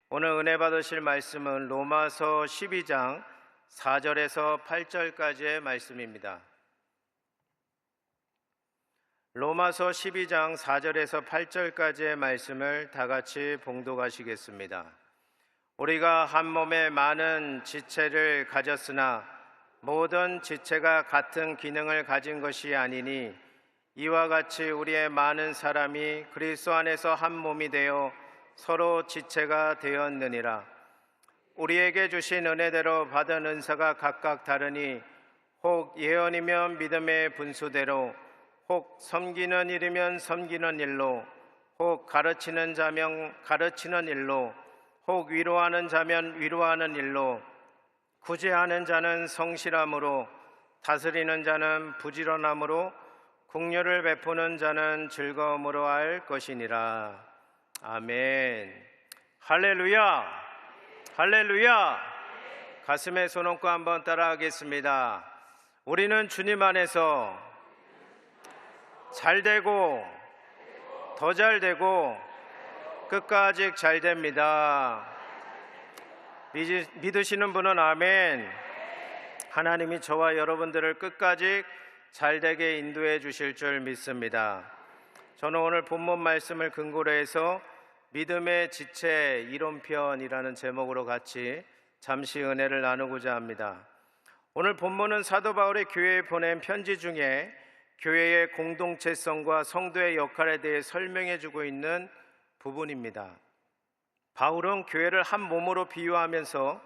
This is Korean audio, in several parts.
오늘 은혜 받으실 말씀은 로마서 12장 4절에서 8절까지의 말씀입니다. 로마서 12장 4절에서 8절까지의 말씀을 다 같이 봉독하시겠습니다. 우리가 한 몸에 많은 지체를 가졌으나 모든 지체가 같은 기능을 가진 것이 아니니 이와 같이 우리의 많은 사람이 그리스도 안에서 한 몸이 되어 서로 지체가 되었느니라. 우리에게 주신 은혜대로 받은 은사가 각각 다르니 혹 예언이면 믿음의 분수대로, 혹 섬기는 일이면 섬기는 일로, 혹 가르치는 자면 가르치는 일로, 혹 위로하는 자면 위로하는 일로, 구제하는 자는 성실함으로, 다스리는 자는 부지런함으로, 긍휼을 베푸는 자는 즐거움으로 할 것이니라. 아멘. 할렐루야, 할렐루야. 가슴에 손 얹고 한번 따라하겠습니다. 우리는 주님 안에서 잘되고 더 잘되고 끝까지 잘됩니다. 믿으시는 분은 아멘. 하나님이 저와 여러분들을 끝까지 잘되게 인도해 주실 줄 믿습니다. 저는 오늘 본문 말씀을 근거로 해서 믿음의 지체 이론편이라는 제목으로 같이 잠시 은혜를 나누고자 합니다. 오늘 본문은 사도 바울이 교회에 보낸 편지 중에 교회의 공동체성과 성도의 역할에 대해 설명해 주고 있는 부분입니다. 바울은 교회를 한 몸으로 비유하면서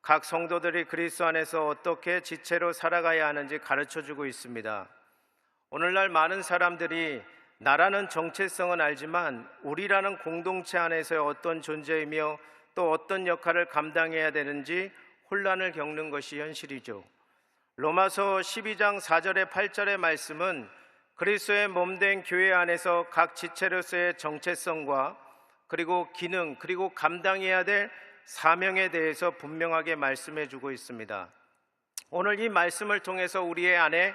각 성도들이 그리스도 안에서 어떻게 지체로 살아가야 하는지 가르쳐 주고 있습니다. 오늘날 많은 사람들이 나라는 정체성은 알지만 우리라는 공동체 안에서의 어떤 존재이며 또 어떤 역할을 감당해야 되는지 혼란을 겪는 것이 현실이죠. 로마서 12장 4절에 8절의 말씀은 그리스도의 몸된 교회 안에서 각 지체로서의 정체성과 그리고 기능 그리고 감당해야 될 사명에 대해서 분명하게 말씀해 주고 있습니다. 오늘 이 말씀을 통해서 우리의 안에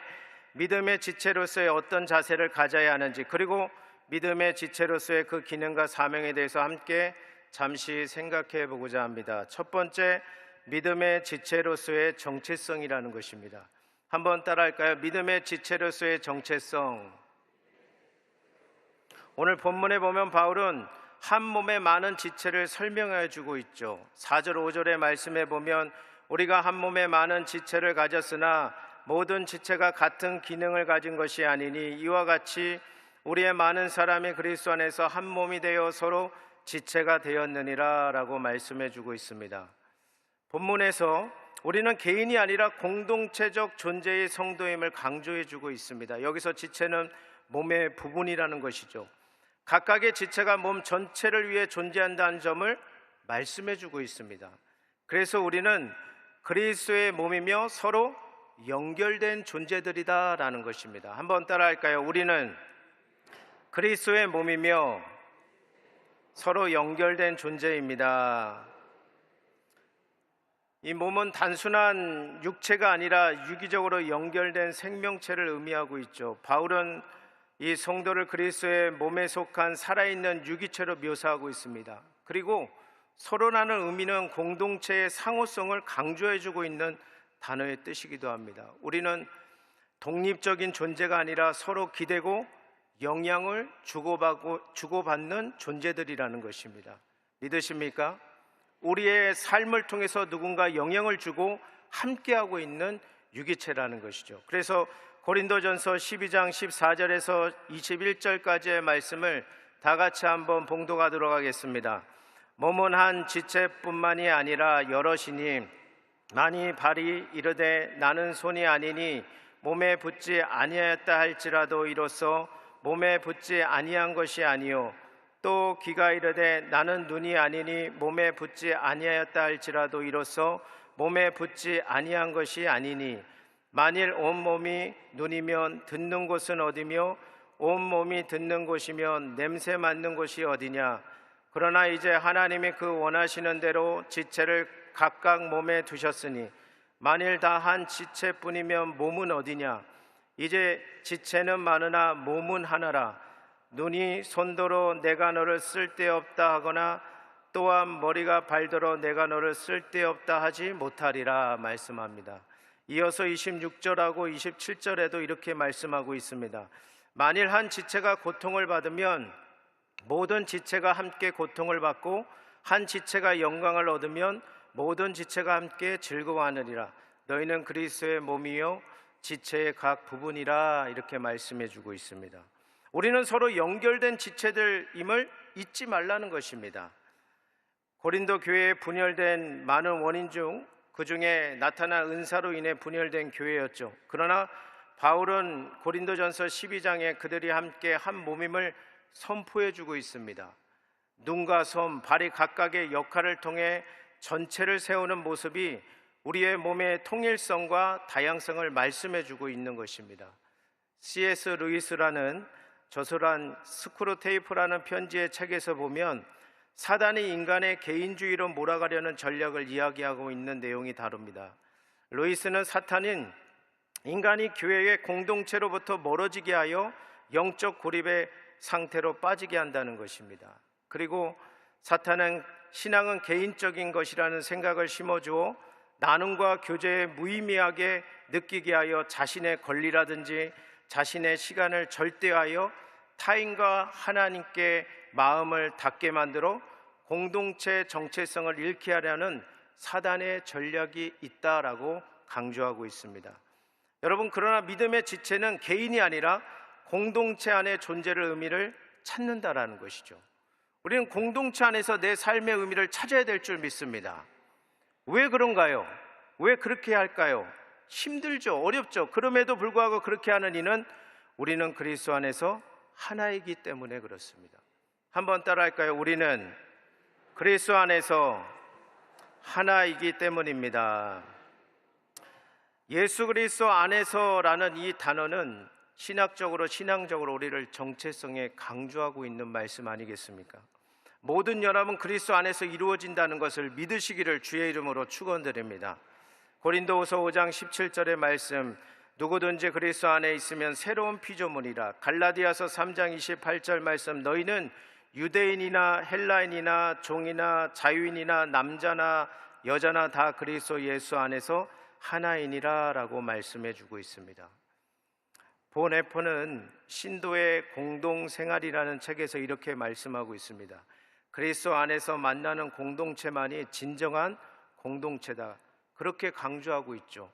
믿음의 지체로서의 어떤 자세를 가져야 하는지 그리고 믿음의 지체로서의 그 기능과 사명에 대해서 함께 잠시 생각해 보고자 합니다. 첫 번째, 믿음의 지체로서의 정체성이라는 것입니다. 한번 따라할까요? 믿음의 지체로서의 정체성. 오늘 본문에 보면 바울은 한 몸의 많은 지체를 설명해 주고 있죠. 4절 5절의 말씀에 보면 우리가 한 몸에 많은 지체를 가졌으나 모든 지체가 같은 기능을 가진 것이 아니니 이와 같이 우리의 많은 사람이 그리스도 안에서 한 몸이 되어 서로 지체가 되었느니라 라고 말씀해 주고 있습니다. 본문에서 우리는 개인이 아니라 공동체적 존재의 성도임을 강조해 주고 있습니다. 여기서 지체는 몸의 부분이라는 것이죠. 각각의 지체가 몸 전체를 위해 존재한다는 점을 말씀해 주고 있습니다. 그래서 우리는 그리스도의 몸이며 서로 연결된 존재들이다라는 것입니다. 한번 따라할까요? 우리는 그리스도의 몸이며 서로 연결된 존재입니다. 이 몸은 단순한 육체가 아니라 유기적으로 연결된 생명체를 의미하고 있죠. 바울은 이 성도를 그리스도의 몸에 속한 살아있는 유기체로 묘사하고 있습니다. 그리고 서로라는 의미는 공동체의 상호성을 강조해주고 있는 단어의 뜻이기도 합니다. 우리는 독립적인 존재가 아니라 서로 기대고 영향을 주고받는 존재들이라는 것입니다. 믿으십니까? 우리의 삶을 통해서 누군가 영향을 주고 함께하고 있는 유기체라는 것이죠. 그래서 고린도전서 12장 14절에서 21절까지의 말씀을 다 같이 한번 봉독하도록 하겠습니다. 몸은 한 지체뿐만이 아니라 여럿이니 만일 발이 이르되 나는 손이 아니니 몸에 붙지 아니하였다 할지라도 이로써 몸에 붙지 아니한 것이 아니요 또 귀가 이르되 나는 눈이 아니니 몸에 붙지 아니하였다 할지라도 이로써 몸에 붙지 아니한 것이 아니니 만일 온 몸이 눈이면 듣는 곳은 어디며 온 몸이 듣는 곳이면 냄새 맡는 곳이 어디냐. 그러나 이제 하나님이 그 원하시는 대로 지체를 각각 몸에 두셨으니 만일 다 한 지체뿐이면 몸은 어디냐. 이제 지체는 많으나 몸은 하나라. 눈이 손도로 내가 너를 쓸데없다 하거나 또한 머리가 발더러 내가 너를 쓸데없다 하지 못하리라 말씀합니다. 이어서 26절하고 27절에도 이렇게 말씀하고 있습니다. 만일 한 지체가 고통을 받으면 모든 지체가 함께 고통을 받고 한 지체가 영광을 얻으면 모든 지체가 함께 즐거워하느니라. 너희는 그리스도의 몸이요 지체의 각 부분이라 이렇게 말씀해 주고 있습니다. 우리는 서로 연결된 지체들임을 잊지 말라는 것입니다. 고린도 교회에 분열된 많은 원인 중 그 중에 나타난 은사로 인해 분열된 교회였죠. 그러나 바울은 고린도전서 12장에 그들이 함께 한 몸임을 선포해 주고 있습니다. 눈과 손, 발이 각각의 역할을 통해 전체를 세우는 모습이 우리의 몸의 통일성과 다양성을 말씀해 주고 있는 것입니다. C.S. 루이스라는 저술한 스크루테이프라는 편지의 책에서 보면 사단이 인간의 개인주의로 몰아가려는 전략을 이야기하고 있는 내용이 다릅니다. 루이스는 사탄은 인간이 교회의 공동체로부터 멀어지게 하여 영적 고립의 상태로 빠지게 한다는 것입니다. 그리고 사탄은 신앙은 개인적인 것이라는 생각을 심어주어 나눔과 교제에 무의미하게 느끼게 하여 자신의 권리라든지 자신의 시간을 절대하여 타인과 하나님께 마음을 닫게 만들어 공동체 정체성을 잃게 하려는 사단의 전략이 있다라고 강조하고 있습니다. 여러분, 그러나 믿음의 지체는 개인이 아니라 공동체 안의 존재를 의미를 찾는다라는 것이죠. 우리는 공동체 안에서 내 삶의 의미를 찾아야 될 줄 믿습니다. 왜 그런가요? 왜 그렇게 할까요? 힘들죠. 어렵죠. 그럼에도 불구하고 그렇게 하는 이는 우리는 그리스도 안에서 하나이기 때문에 그렇습니다. 한번 따라할까요? 우리는 그리스도 안에서 하나이기 때문입니다. 예수 그리스도 안에서라는 이 단어는 신앙적으로 우리를 정체성에 강조하고 있는 말씀 아니겠습니까? 모든 연합은 그리스도 안에서 이루어진다는 것을 믿으시기를 주의 이름으로 축원드립니다. 고린도후서 5장 17절의 말씀, 누구든지 그리스도 안에 있으면 새로운 피조물이라. 갈라디아서 3장 28절 말씀, 너희는 유대인이나 헬라인이나 종이나 자유인이나 남자나 여자나 다 그리스도 예수 안에서 하나이니라 라고 말씀해 주고 있습니다. 보네포는 신도의 공동생활이라는 책에서 이렇게 말씀하고 있습니다. 그리스도 안에서 만나는 공동체만이 진정한 공동체다, 그렇게 강조하고 있죠.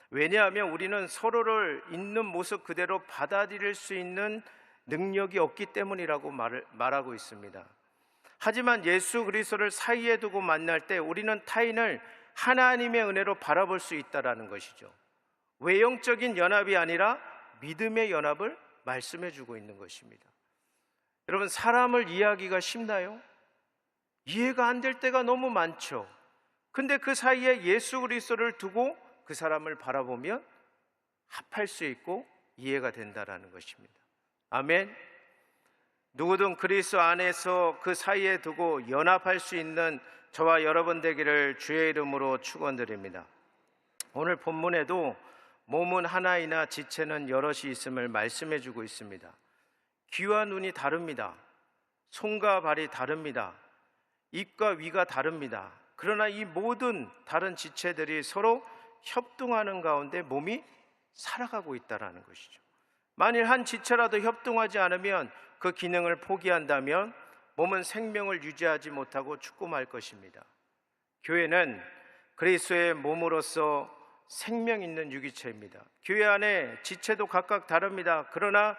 왜냐하면 우리는 서로를 있는 모습 그대로 받아들일 수 있는 능력이 없기 때문이라고 말하고 있습니다. 하지만 예수 그리스도를 사이에 두고 만날 때 우리는 타인을 하나님의 은혜로 바라볼 수 있다는 것이죠. 외형적인 연합이 아니라 믿음의 연합을 말씀해 주고 있는 것입니다. 여러분, 사람을 이해하기가 쉽나요? 이해가 안 될 때가 너무 많죠. 근데 그 사이에 예수 그리스도를 두고 그 사람을 바라보면 합할 수 있고 이해가 된다라는 것입니다. 아멘. 누구든 그리스도 안에서 그 사이에 두고 연합할 수 있는 저와 여러분 되기를 주의 이름으로 축원드립니다. 오늘 본문에도 몸은 하나이나 지체는 여럿이 있음을 말씀해 주고 있습니다. 귀와 눈이 다릅니다. 손과 발이 다릅니다. 입과 위가 다릅니다. 그러나 이 모든 다른 지체들이 서로 협동하는 가운데 몸이 살아가고 있다는 것이죠. 만일 한 지체라도 협동하지 않으면 그 기능을 포기한다면 몸은 생명을 유지하지 못하고 죽고 말 것입니다. 교회는 그리스도의 몸으로서 생명 있는 유기체입니다. 교회 안에 지체도 각각 다릅니다. 그러나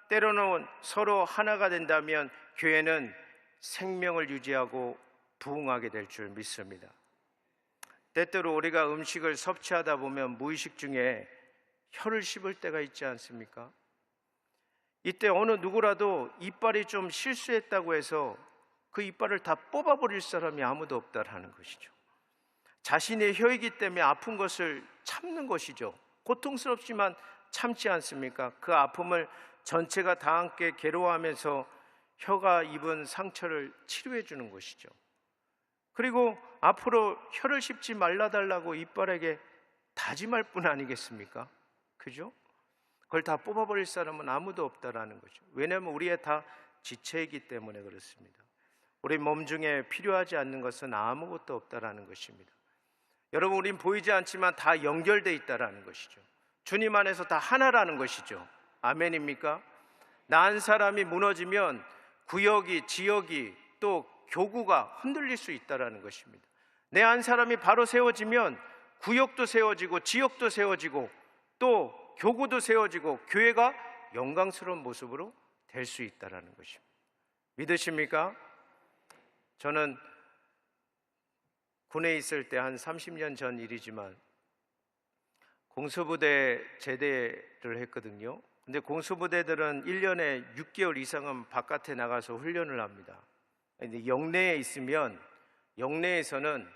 때로는 서로 하나가 된다면 교회는 생명을 유지하고 부흥하게 될 줄 믿습니다. 때때로 우리가 음식을 섭취하다 보면 무의식 중에 혀를 씹을 때가 있지 않습니까? 이때 어느 누구라도 이빨이 좀 실수했다고 해서 그 이빨을 다 뽑아버릴 사람이 아무도 없다라는 것이죠. 자신의 혀이기 때문에 아픈 것을 참는 것이죠. 고통스럽지만 참지 않습니까? 그 아픔을 전체가 다 함께 괴로워하면서 혀가 입은 상처를 치료해 주는 것이죠. 그리고 앞으로 혀를 씹지 말라달라고 이빨에게 다짐할 뿐 아니겠습니까? 그죠? 그걸 다 뽑아버릴 사람은 아무도 없다라는 거죠. 왜냐하면 우리의 다 지체이기 때문에 그렇습니다. 우리 몸 중에 필요하지 않는 것은 아무것도 없다라는 것입니다. 여러분, 우린 보이지 않지만 다 연결되어 있다라는 것이죠. 주님 안에서 다 하나라는 것이죠. 아멘입니까? 나 한 사람이 무너지면 구역이, 지역이, 또 교구가 흔들릴 수 있다라는 것입니다. 내 한 사람이 바로 세워지면 구역도 세워지고 지역도 세워지고 또 교구도 세워지고 교회가 영광스러운 모습으로 될 수 있다라는 것입니다. 믿으십니까? 저는 군에 있을 때 한 30년 전 일이지만 공수부대 제대를 했거든요. 근데 공수부대들은 1년에 6개월 이상은 바깥에 나가서 훈련을 합니다. 근데 영내에 있으면 영내에서는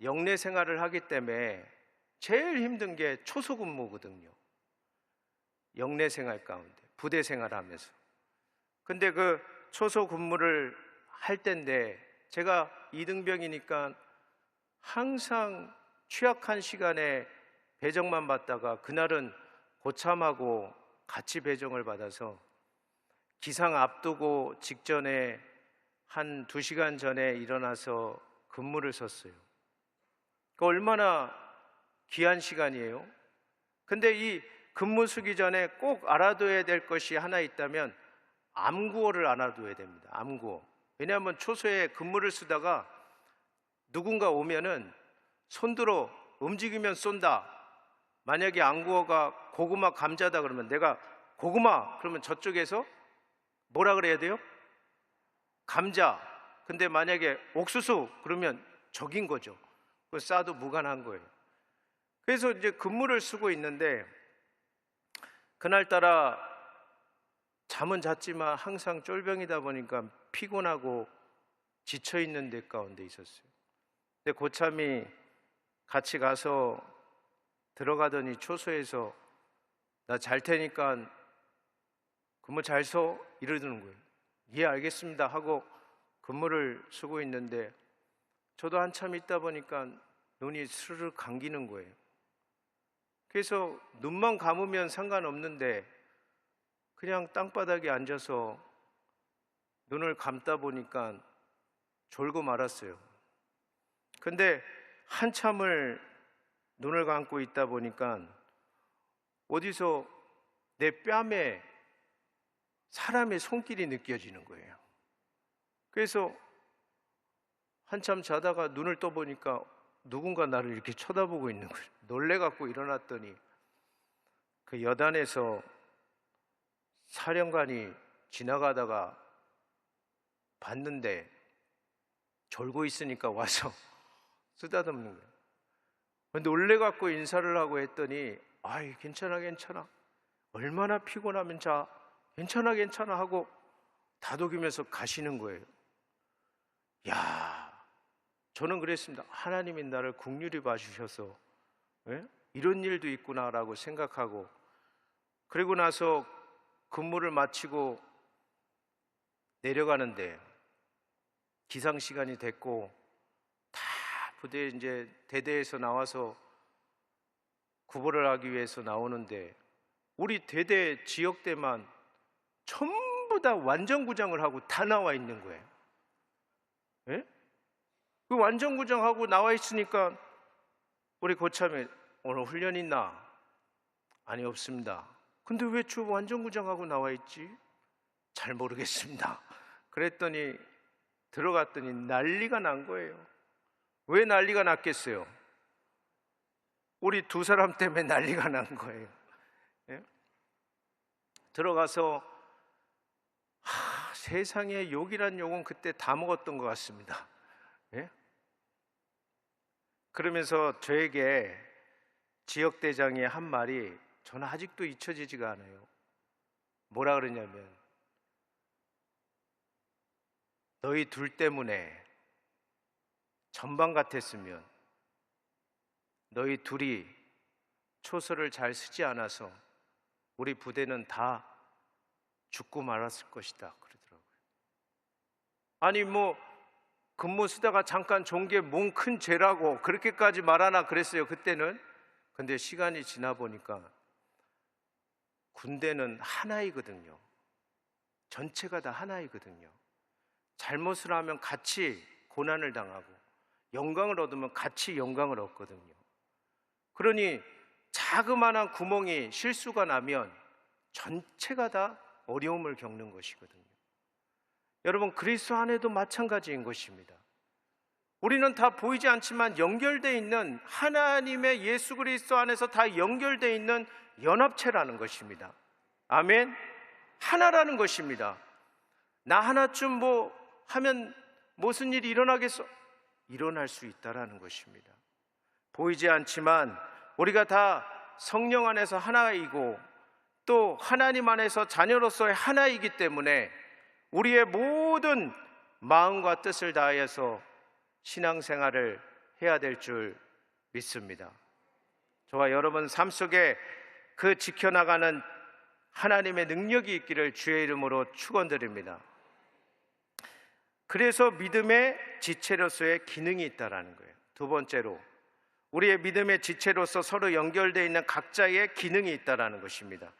영내 생활을 하기 때문에 제일 힘든 게 초소 근무거든요. 영내 생활 가운데 부대 생활하면서. 근데 그 초소 근무를 할 때인데 제가 이등병이니까 항상 취약한 시간에 배정만 받다가 그날은 고참하고 같이 배정을 받아서 기상 앞두고 직전에 한 2시간 전에 일어나서 근무를 섰어요. 그 얼마나 귀한 시간이에요. 근데 이 근무 서기 전에 꼭 알아둬야 될 것이 하나 있다면 암구호를 알아둬야 됩니다. 암구호. 왜냐하면 초소에 근무를 쓰다가 누군가 오면은 손들어 움직이면 쏜다. 만약에 암구호가 고구마 감자다 그러면 내가 고구마 그러면 저쪽에서 뭐라 그래야 돼요? 감자. 근데 만약에 옥수수 그러면 적인 거죠. 그 쏴도 무관한 거예요. 그래서 이제 근무를 쓰고 있는데 그날따라 잠은 잤지만 항상 쫄병이다 보니까 피곤하고 지쳐있는 데 가운데 있었어요. 근데 고참이 같이 가서 들어가더니 초소에서 나 잘 테니까 근무 잘 서 이러는 거예요. 예, 알겠습니다 하고 근무를 쓰고 있는데 저도 한참 있다 보니까 눈이 스르르 감기는 거예요. 그래서 눈만 감으면 상관없는데 그냥 땅바닥에 앉아서 눈을 감다 보니까 졸고 말았어요. 근데 한참을 눈을 감고 있다 보니까 어디서 내 뺨에 사람의 손길이 느껴지는 거예요. 그래서 한참 자다가 눈을 떠보니까 누군가 나를 이렇게 쳐다보고 있는 거예요. 놀래갖고 일어났더니 그 여단에서 사령관이 지나가다가 봤는데 졸고 있으니까 와서 쓰다듬는 거예요. 놀래갖고 인사를 하고 했더니 아이 괜찮아 괜찮아 얼마나 피곤하면 자 괜찮아 괜찮아 하고 다독이면서 가시는 거예요. 야, 저는 그랬습니다. 하나님이 나를 긍휼히 봐주셔서 이런 일도 있구나라고 생각하고 그리고 나서 근무를 마치고 내려가는데 기상 시간이 됐고 다 부대 이제 대대에서 나와서 구보를 하기 위해서 나오는데 우리 대대 지역대만 전부 다 완전구장을 하고 다 나와 있는 거예요. 예? 그 완전구장하고 나와 있으니까 우리 고참에 오늘 훈련 있나? 아니 없습니다. 근데 왜 저 완전구장하고 나와 있지? 잘 모르겠습니다. 그랬더니 들어갔더니 난리가 난 거예요. 왜 난리가 났겠어요? 우리 2사람 때문에 난리가 난 거예요. 예? 들어가서 세상에 욕이란 욕은 그때 다 먹었던 것 같습니다. 예? 그러면서 저에게 지역대장이 한 말이 저는 아직도 잊혀지지가 않아요. 뭐라 그러냐면 너희 둘 때문에 전방 같았으면 너희 둘이 초소를 잘 쓰지 않아서 우리 부대는 다 죽고 말았을 것이다 그러더라고요. 아니 뭐 근무 쓰다가 잠깐 좋은 게 뭔 큰 죄라고 그렇게까지 말하나 그랬어요 그때는. 근데 시간이 지나 보니까 군대는 하나이거든요. 전체가 다 하나이거든요. 잘못을 하면 같이 고난을 당하고 영광을 얻으면 같이 영광을 얻거든요. 그러니 자그마한 구멍이 실수가 나면 전체가 다 어려움을 겪는 것이거든요. 여러분, 그리스도 안에도 마찬가지인 것입니다. 우리는 다 보이지 않지만 연결되어 있는 하나님의 예수 그리스도 안에서 다 연결되어 있는 연합체라는 것입니다. 아멘. 하나라는 것입니다. 나 하나쯤 뭐 하면 무슨 일이 일어나겠어? 일어날 수 있다라는 것입니다. 보이지 않지만 우리가 다 성령 안에서 하나이고 또 하나님 안에서 자녀로서의 하나이기 때문에 우리의 모든 마음과 뜻을 다해서 신앙생활을 해야 될 줄 믿습니다. 저와 여러분 삶 속에 그 지켜나가는 하나님의 능력이 있기를 주의 이름으로 축원드립니다. 그래서 믿음의 지체로서의 기능이 있다라는 거예요. 두 번째로 우리의 믿음의 지체로서 서로 연결되어 있는 각자의 기능이 있다라는 것입니다.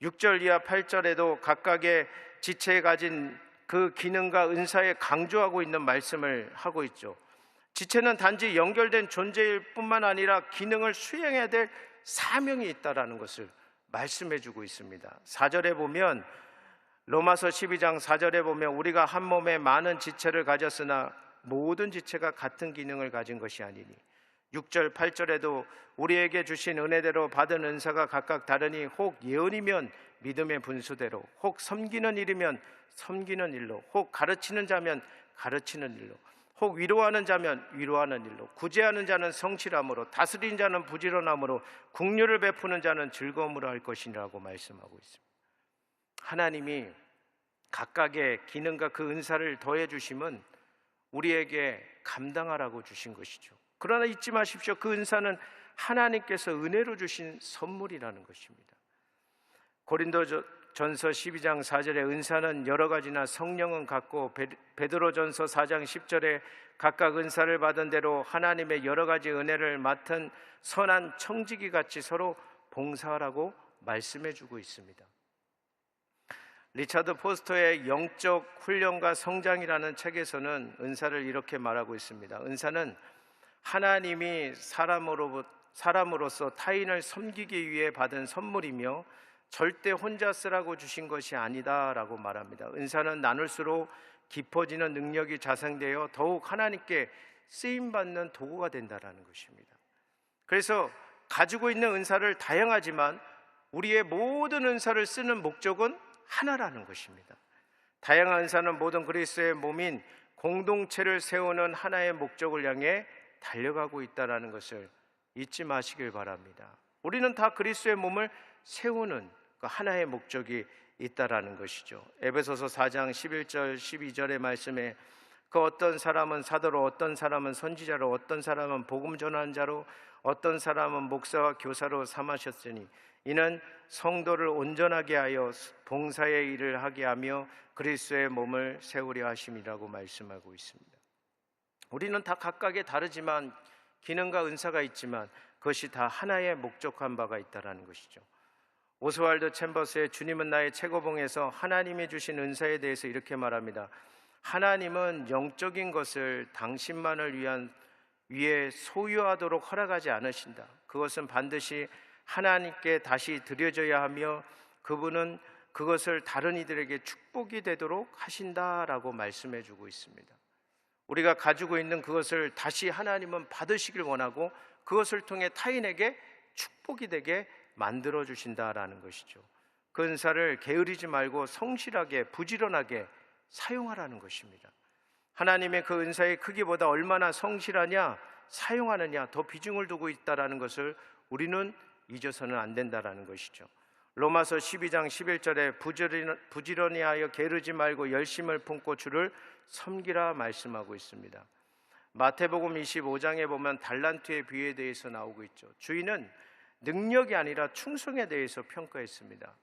6절 이하 8절에도 각각의 지체에 가진 그 기능과 은사에 강조하고 있는 말씀을 하고 있죠. 지체는 단지 연결된 존재일 뿐만 아니라 기능을 수행해야 될 사명이 있다라는 것을 말씀해 주고 있습니다. 4절에 보면 로마서 12장 4절에 보면 우리가 한 몸에 많은 지체를 가졌으나 모든 지체가 같은 기능을 가진 것이 아니니 6절 8절에도 우리에게 주신 은혜대로 받은 은사가 각각 다르니 혹 예언이면 믿음의 분수대로, 혹 섬기는 일이면 섬기는 일로, 혹 가르치는 자면 가르치는 일로, 혹 위로하는 자면 위로하는 일로, 구제하는 자는 성실함으로, 다스린 자는 부지런함으로, 긍휼을 베푸는 자는 즐거움으로 할 것이라고 말씀하고 있습니다. 하나님이 각각의 기능과 그 은사를 더해 주심은 우리에게 감당하라고 주신 것이죠. 그러나 잊지 마십시오. 그 은사는 하나님께서 은혜로 주신 선물이라는 것입니다. 고린도전서 12장 4절에 은사는 여러 가지나 성령은 같고, 베드로전서 4장 10절에 각각 은사를 받은 대로 하나님의 여러 가지 은혜를 맡은 선한 청지기 같이 서로 봉사하라고 말씀해 주고 있습니다. 리차드 포스터의 영적 훈련과 성장이라는 책에서는 은사를 이렇게 말하고 있습니다. 은사는 하나님이 사람으로서 타인을 섬기기 위해 받은 선물이며 절대 혼자 쓰라고 주신 것이 아니다라고 말합니다. 은사는 나눌수록 깊어지는 능력이 자생되어 더욱 하나님께 쓰임받는 도구가 된다는 것입니다. 그래서 가지고 있는 은사를 다양하지만 우리의 모든 은사를 쓰는 목적은 하나라는 것입니다. 다양한 은사는 모든 그리스도의 몸인 공동체를 세우는 하나의 목적을 향해 달려가고 있다는 것을 잊지 마시길 바랍니다. 우리는 다 그리스도의 몸을 세우는 그 하나의 목적이 있다라는 것이죠. 에베소서 4장 11절 12절의 말씀에 그 어떤 사람은 사도로, 어떤 사람은 선지자로, 어떤 사람은 복음 전하는 자로, 어떤 사람은 목사와 교사로 삼으셨으니 이는 성도를 온전하게 하여 봉사의 일을 하게 하며 그리스도의 몸을 세우려 하심이라고 말씀하고 있습니다. 우리는 다 각각의 다르지만 기능과 은사가 있지만 그것이 다 하나의 목적한 바가 있다는 것이죠. 오스왈드 챔버스의 주님은 나의 최고봉에서 하나님이 주신 은사에 대해서 이렇게 말합니다. 하나님은 영적인 것을 당신만을 위해 소유하도록 허락하지 않으신다. 그것은 반드시 하나님께 다시 드려져야 하며 그분은 그것을 다른 이들에게 축복이 되도록 하신다라고 말씀해 주고 있습니다. 우리가 가지고 있는 그것을 다시 하나님은 받으시길 원하고 그것을 통해 타인에게 축복이 되게 만들어 주신다라는 것이죠. 그 은사를 게으르지 말고 성실하게 부지런하게 사용하라는 것입니다. 하나님의 그 은사의 크기보다 얼마나 성실하냐 사용하느냐 더 비중을 두고 있다라는 것을 우리는 잊어서는 안 된다라는 것이죠. 로마서 12장 11절에 부지런히 하여 게으르지 말고 열심을 품고 주를 섬기라 말씀하고 있습니다. 마태복음 25장에 보면 달란트의 비유에 대해서 나오고 있죠. 주인은 능력이 아니라 충성에 대해서 평가했습니다.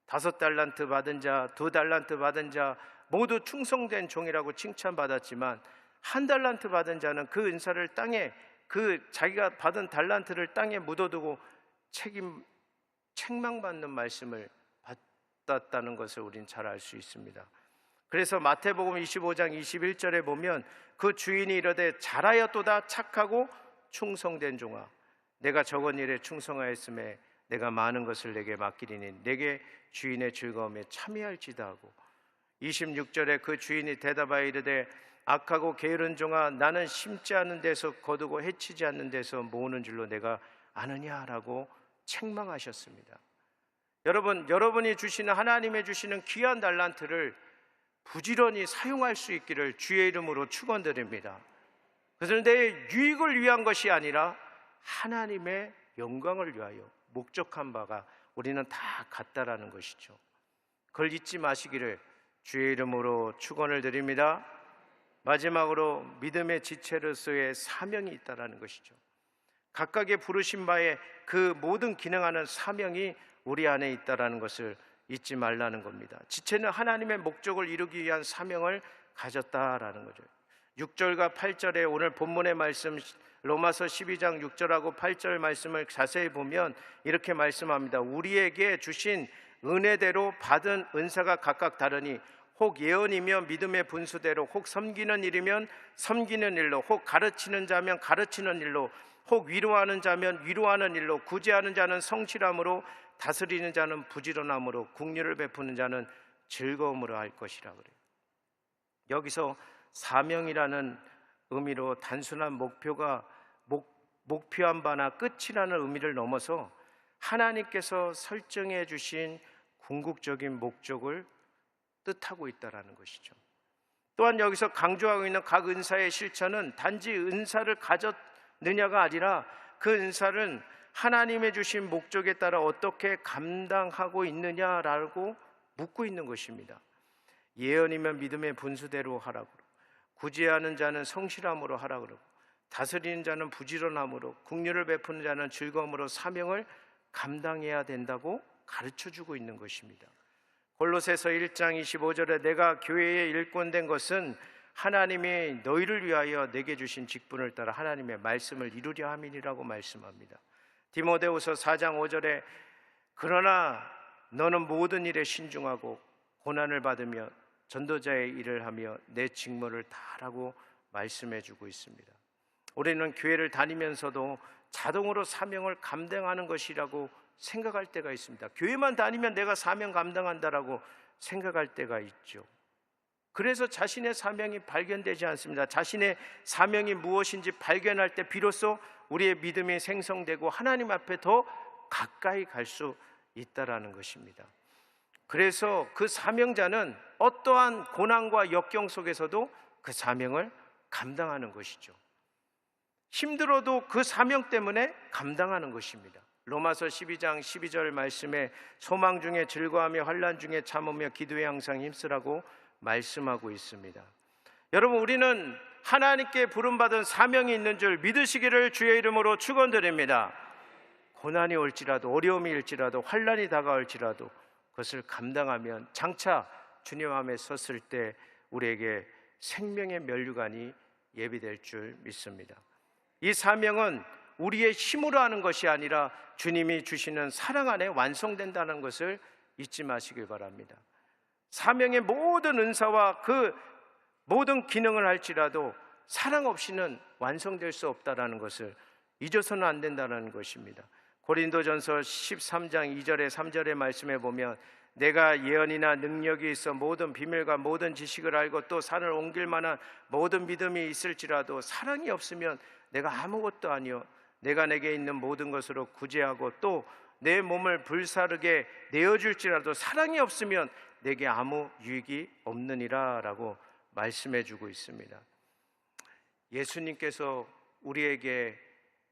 5달란트 받은 자, 2달란트 받은 자 모두 충성된 종이라고 칭찬받았지만 1달란트 받은 자는 그 은사를 땅에 자기가 받은 달란트를 땅에 묻어두고 책망받는 말씀을 받았다는 것을 우린 잘 알 수 있습니다. 그래서 마태복음 25장 21절에 보면 그 주인이 이르되 잘하였도다 착하고 충성된 종아, 내가 적은 일에 충성하였음에 내가 많은 것을 내게 맡기리니 내게 주인의 즐거움에 참여할지다 하고, 26절에 그 주인이 대답하여 이르되 악하고 게으른 종아, 나는 심지 않은 데서 거두고 해치지 않는 데서 모으는 줄로 내가 아느냐라고 책망하셨습니다. 여러분, 여러분이 주시는, 하나님의 주시는 귀한 달란트를 부지런히 사용할 수 있기를 주의 이름으로 축원드립니다. 그것은 내 유익을 위한 것이 아니라 하나님의 영광을 위하여 목적한 바가 우리는 다 같다라는 것이죠. 그걸 잊지 마시기를 주의 이름으로 축원을 드립니다. 마지막으로 믿음의 지체로서의 사명이 있다라는 것이죠. 각각의 부르신 바에 그 모든 기능하는 사명이 우리 안에 있다라는 것을 잊지 말라는 겁니다. 지체는 하나님의 목적을 이루기 위한 사명을 가졌다라는 거죠. 6절과 8절에 오늘 본문의 말씀, 로마서 12장 6절하고 8절 말씀을 자세히 보면 이렇게 말씀합니다. 우리에게 주신 은혜대로 받은 은사가 각각 다르니 혹 예언이며 믿음의 분수대로, 혹 섬기는 일이면 섬기는 일로, 혹 가르치는 자면 가르치는 일로, 혹 위로하는 자면 위로하는 일로, 구제하는 자는 성실함으로, 다스리는 자는 부지런함으로, 국률을 베푸는 자는 즐거움으로 할 것이라 그래요. 여기서 사명이라는 의미로 단순한 목표한 바나 끝이라는 의미를 넘어서 하나님께서 설정해 주신 궁극적인 목적을 뜻하고 있다는 것이죠. 또한 여기서 강조하고 있는 각 은사의 실천은 단지 은사를 가졌느냐가 아니라 그 은사는 하나님의 주신 목적에 따라 어떻게 감당하고 있느냐라고 묻고 있는 것입니다. 예언이면 믿음의 분수대로 하라고 그러고, 구제하는 자는 성실함으로 하라고 그러고, 다스리는 자는 부지런함으로, 국률을 베푸는 자는 즐거움으로 사명을 감당해야 된다고 가르쳐주고 있는 것입니다. 골로새서 1장 25절에 내가 교회에 일꾼된 것은 하나님이 너희를 위하여 내게 주신 직분을 따라 하나님의 말씀을 이루려 함이니라고 말씀합니다. 디모데후서 4장 5절에 그러나 너는 모든 일에 신중하고 고난을 받으며 전도자의 일을 하며 내 직무를 다하라고 말씀해 주고 있습니다. 우리는 교회를 다니면서도 자동으로 사명을 감당하는 것이라고 생각할 때가 있습니다. 교회만 다니면 내가 사명 감당한다라고 생각할 때가 있죠. 그래서 자신의 사명이 발견되지 않습니다. 자신의 사명이 무엇인지 발견할 때 비로소 우리의 믿음이 생성되고 하나님 앞에 더 가까이 갈 수 있다라는 것입니다. 그래서 그 사명자는 어떠한 고난과 역경 속에서도 그 사명을 감당하는 것이죠. 힘들어도 그 사명 때문에 감당하는 것입니다. 로마서 12장 12절 말씀에 소망 중에 즐거워하며 환난 중에 참으며 기도에 항상 힘쓰라고 말씀하고 있습니다. 여러분, 우리는 하나님께 부름받은 사명이 있는 줄 믿으시기를 주의 이름으로 축원드립니다. 고난이 올지라도, 어려움이 일지라도, 환난이 다가올지라도 그것을 감당하면 장차 주님 앞에 섰을 때 우리에게 생명의 면류관이 예비될 줄 믿습니다. 이 사명은 우리의 힘으로 하는 것이 아니라 주님이 주시는 사랑 안에 완성된다는 것을 잊지 마시길 바랍니다. 사명의 모든 은사와 그 모든 기능을 할지라도 사랑 없이는 완성될 수 없다는 것을 잊어서는 안 된다는 것입니다. 고린도전서 13장 2절에 3절의 말씀에 보면 내가 예언이나 능력이 있어 모든 비밀과 모든 지식을 알고 또 산을 옮길 만한 모든 믿음이 있을지라도 사랑이 없으면 내가 아무것도 아니요 내가 내게 있는 모든 것으로 구제하고 또 내 몸을 불사르게 내어줄지라도 사랑이 없으면 내게 아무 유익이 없느니라 라고 말씀해 주고 있습니다. 예수님께서 우리에게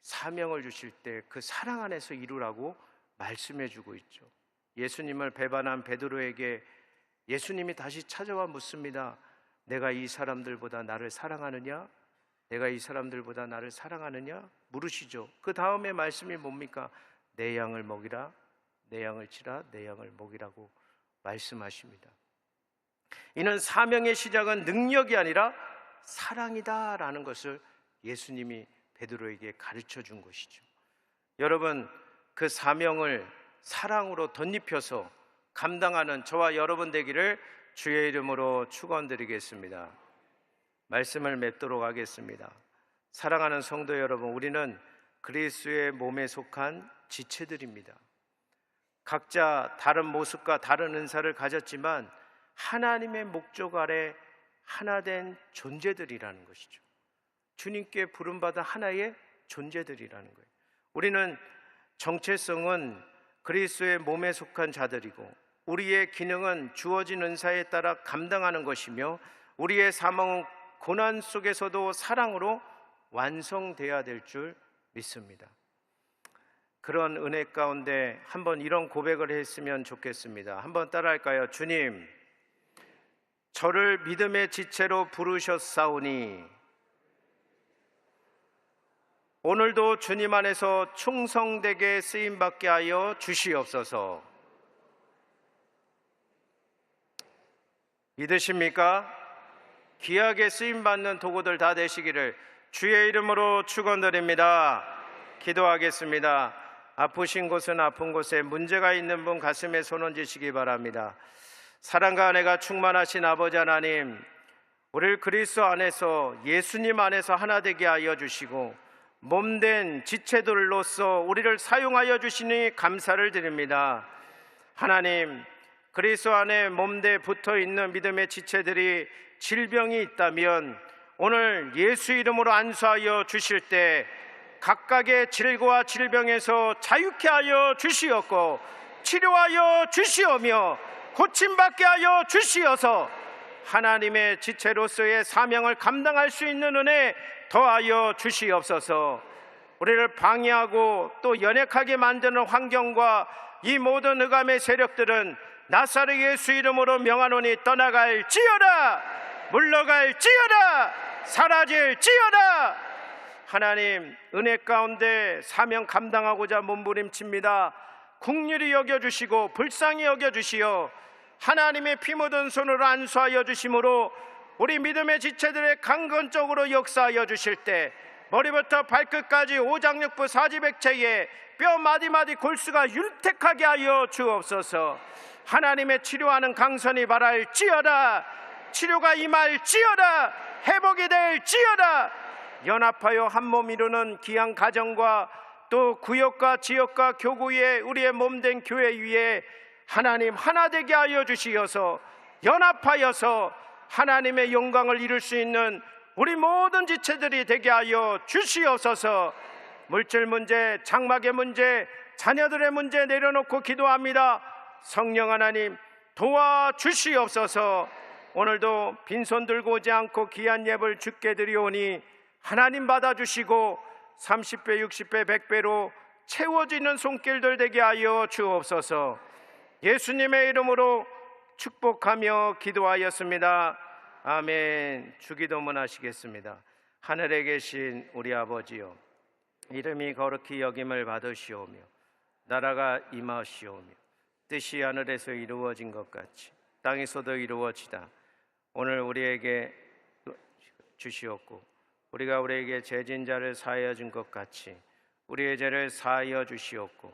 사명을 주실 때 그 사랑 안에서 이루라고 말씀해 주고 있죠. 예수님을 배반한 베드로에게 예수님이 다시 찾아와 묻습니다. 내가 이 사람들보다 나를 사랑하느냐? 내가 이 사람들보다 나를 사랑하느냐? 물으시죠. 그 다음에 말씀이 뭡니까? 내 양을 먹이라, 내 양을 치라, 내 양을 먹이라고 말씀하십니다. 이는 사명의 시작은 능력이 아니라 사랑이다라는 것을 예수님이 베드로에게 가르쳐 준 것이죠. 여러분, 그 사명을 사랑으로 덧입혀서 감당하는 저와 여러분 되기를 주의 이름으로 축원드리겠습니다. 말씀을 맺도록 하겠습니다. 사랑하는 성도 여러분, 우리는 그리스도의 몸에 속한 지체들입니다. 각자 다른 모습과 다른 은사를 가졌지만 하나님의 목적 아래 하나된 존재들이라는 것이죠. 주님께 부름받은 하나의 존재들이라는 거예요. 우리는 정체성은 그리스도의 몸에 속한 자들이고, 우리의 기능은 주어진 은사에 따라 감당하는 것이며, 우리의 사명은 고난 속에서도 사랑으로 완성되어야 될 줄 믿습니다. 그런 은혜 가운데 한번 이런 고백을 했으면 좋겠습니다. 한번 따라할까요? 주님, 저를 믿음의 지체로 부르셨사오니 오늘도 주님 안에서 충성되게 쓰임받게 하여 주시옵소서. 믿으십니까? 귀하게 쓰임받는 도구들 다 되시기를 주의 이름으로 축원드립니다. 기도하겠습니다. 아프신 곳은 아픈 곳에, 문제가 있는 분 가슴에 손 얹으시기 바랍니다. 사랑과 은혜가 충만하신 아버지 하나님, 우리를 그리스도 안에서, 예수님 안에서 하나 되게 하여 주시고 몸된 지체들로서 우리를 사용하여 주시니 감사를 드립니다. 하나님, 그리스도 안에 몸대 붙어 있는 믿음의 지체들이 질병이 있다면 오늘 예수 이름으로 안수하여 주실 때 각각의 질과 질병에서 자유케 하여 주시옵고 치료하여 주시오며 고침받게 하여 주시어서 하나님의 지체로서의 사명을 감당할 수 있는 은혜 더하여 주시옵소서. 우리를 방해하고 또 연약하게 만드는 환경과 이 모든 흑암의 세력들은 나사렛 예수 이름으로 명하노니 떠나갈지어다, 물러갈지어다, 사라질지어다. 하나님, 은혜 가운데 사명 감당하고자 몸부림칩니다. 긍휼히 여겨주시고 불쌍히 여겨주시어 하나님의 피 묻은 손으로 안수하여 주심으로 우리 믿음의 지체들의 강건적으로 역사하여 주실 때 머리부터 발끝까지 오장육부 사지백체에 뼈 마디마디 골수가 윤택하게 하여 주옵소서. 하나님의 치료하는 강선이 발할지어다, 치료가 임할지어다, 회복이 될지어다. 연합하여 한몸 이루는 귀한 가정과 또 구역과 지역과 교구의 우리의 몸된 교회 위에 하나님 하나 되게 하여 주시어서 연합하여서 하나님의 영광을 이룰 수 있는 우리 모든 지체들이 되게 하여 주시옵소서. 물질 문제, 장막의 문제, 자녀들의 문제 내려놓고 기도합니다. 성령 하나님 도와주시옵소서. 오늘도 빈손 들고 오지 않고 귀한 예물 주께 드리오니 하나님 받아주시고 30배, 60배, 100배로 채워지는 손길들 되게 하여 주옵소서. 예수님의 이름으로 축복하며 기도하였습니다. 아멘. 주기도문 하시겠습니다. 하늘에 계신 우리 아버지요, 이름이 거룩히 여김을 받으시오며 나라가 임하시오며 뜻이 하늘에서 이루어진 것 같이 땅에서도 이루어지다. 오늘 우리에게 주시옵고 우리가 우리에게 죄진 자를 사하여 준 것 같이 우리의 죄를 사하여 주시옵고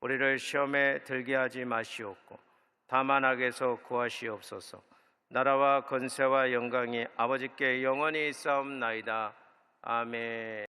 우리를 시험에 들게 하지 마시옵고 다만 악에서 구하시옵소서. 나라와 권세와 영광이 아버지께 영원히 있사옵나이다. 아멘.